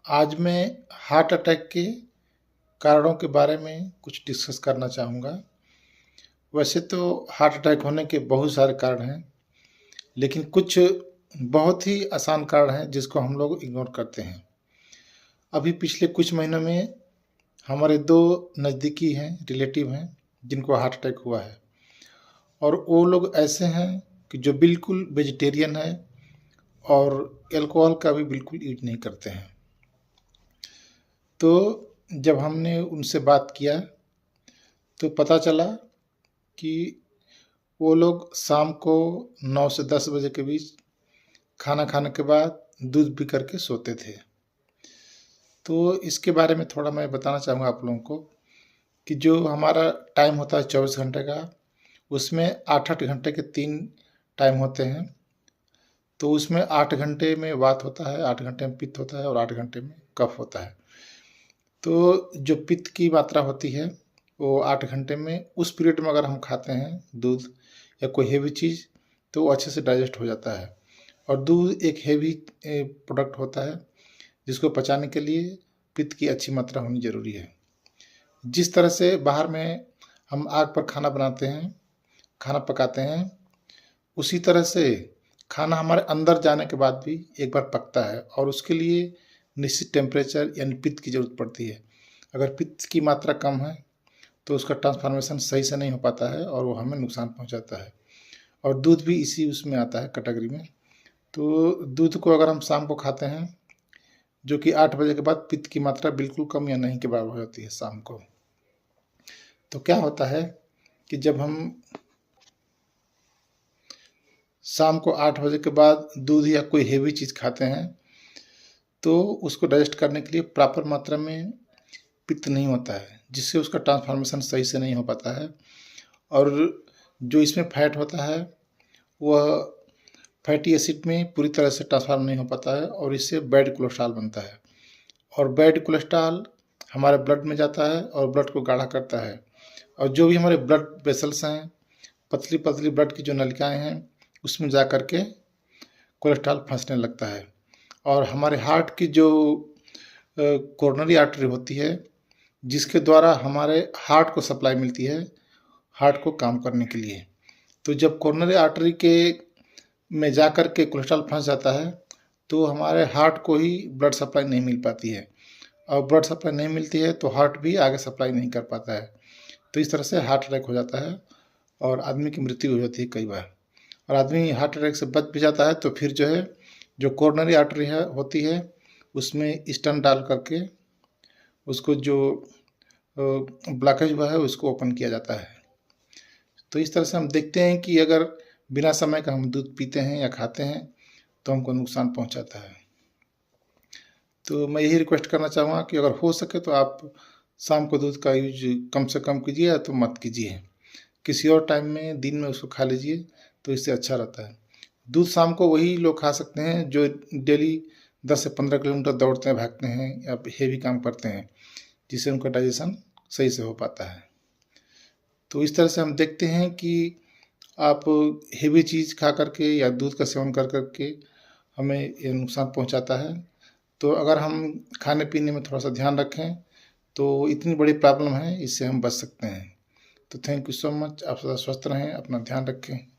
आज मैं heart attack के कारणों के बारे में कुछ डिस्कस करना चाहूँगा। वैसे तो हार्ट अटैक होने के बहुत सारे कारण हैं, लेकिन कुछ बहुत ही आसान कारण हैं जिसको हम लोग इग्नोर करते हैं। अभी पिछले कुछ महीनों में हमारे 2 नज़दीकी हैं, रिलेटिव हैं, जिनको हार्ट अटैक हुआ है और वो लोग ऐसे हैं कि जो बिल्कुल वेजिटेरियन है और अल्कोहल का भी बिल्कुल यूज़ नहीं करते हैं। तो जब हमने उनसे बात किया तो पता चला कि वो लोग शाम को 9 से 10 बजे के बीच खाना खाने के बाद दूध पी कर के सोते थे। तो इसके बारे में थोड़ा मैं बताना चाहूँगा आप लोगों को कि जो हमारा टाइम होता है 24 घंटे का, उसमें 8-8 घंटे के 3 टाइम होते हैं। तो उसमें 8 घंटे में वात होता है, 8 घंटे में पित्त होता है और 8 घंटे में कफ होता है। तो जो पित्त की मात्रा होती है वो 8 घंटे में, उस पीरियड में अगर हम खाते हैं दूध या कोई हेवी चीज़ तो वो अच्छे से डाइजेस्ट हो जाता है। और दूध एक हेवी प्रोडक्ट होता है जिसको पचाने के लिए पित्त की अच्छी मात्रा होनी ज़रूरी है। जिस तरह से बाहर में हम आग पर खाना बनाते हैं, खाना पकाते हैं, उसी तरह से खाना हमारे अंदर जाने के बाद भी एक बार पकता है और उसके लिए निश्चित टेम्परेचर यानी पित्त की ज़रूरत पड़ती है। अगर पित्त की मात्रा कम है तो उसका ट्रांसफॉर्मेशन सही से नहीं हो पाता है और वो हमें नुकसान पहुंचाता है। और दूध भी इसी उसमें आता है कैटेगरी में। तो दूध को अगर हम शाम को खाते हैं, जो कि 8 बजे के बाद पित्त की मात्रा बिल्कुल कम या नहीं के बराबर हो जाती है शाम को। तो क्या होता है कि जब हम शाम को 8 बजे के बाद दूध या कोई हेवी चीज़ खाते हैं तो उसको डाइजेस्ट करने के लिए प्रॉपर मात्रा में पित्त नहीं होता है, जिससे उसका ट्रांसफॉर्मेशन सही से नहीं हो पाता है। और जो इसमें फैट होता है वह फैटी एसिड में पूरी तरह से ट्रांसफॉर्म नहीं हो पाता है और इससे बैड कोलेस्ट्रॉल बनता है। और बैड कोलेस्ट्रॉल हमारे ब्लड में जाता है और ब्लड को गाढ़ा करता है। और जो भी हमारे ब्लड वेसल्स हैं, पतली पतली ब्लड की जो नलिकाएँ हैं, उसमें जा कर के कोलेस्ट्रॉल फंसने लगता है। और हमारे हार्ट की जो कोरोनरी आर्टरी होती है, जिसके द्वारा हमारे हार्ट को सप्लाई मिलती है हार्ट को काम करने के लिए, तो जब कोरोनरी आर्टरी के में जा कर के कोलेस्ट्रॉल फंस जाता है तो हमारे हार्ट को ही ब्लड सप्लाई नहीं मिल पाती है और ब्लड सप्लाई नहीं मिलती है तो हार्ट भी आगे सप्लाई नहीं कर पाता है। तो इस तरह से हार्ट अटैक हो जाता है और आदमी की मृत्यु हो जाती है कई बार। और आदमी हार्ट अटैक से बच भी जाता है तो फिर जो है, जो कोरोनरी आर्टरी है होती है, उसमें स्टेंट डाल करके उसको जो ब्लॉकेज हुआ है उसको ओपन किया जाता है। तो इस तरह से हम देखते हैं कि अगर बिना समय का हम दूध पीते हैं या खाते हैं तो हमको नुकसान पहुंचाता है। तो मैं यही रिक्वेस्ट करना चाहूँगा कि अगर हो सके तो आप शाम को दूध का यूज कम से कम कीजिए या तो मत कीजिए। किसी और टाइम में दिन में उसको खा लीजिए तो इससे अच्छा रहता है। दूध शाम को वही लोग खा सकते हैं जो डेली 10 से 15 किलोमीटर दौड़ते हैं, भागते हैं या हेवी काम करते हैं, जिससे उनका डाइजेशन सही से हो पाता है। तो इस तरह से हम देखते हैं कि आप हेवी चीज़ खा करके या दूध का सेवन कर करके हमें ये नुकसान पहुंचाता है। तो अगर हम खाने पीने में थोड़ा सा ध्यान रखें तो इतनी बड़ी प्रॉब्लम है, इससे हम बच सकते हैं। तो थैंक यू सो मच। आप सदा स्वस्थ रहें, अपना ध्यान रखें।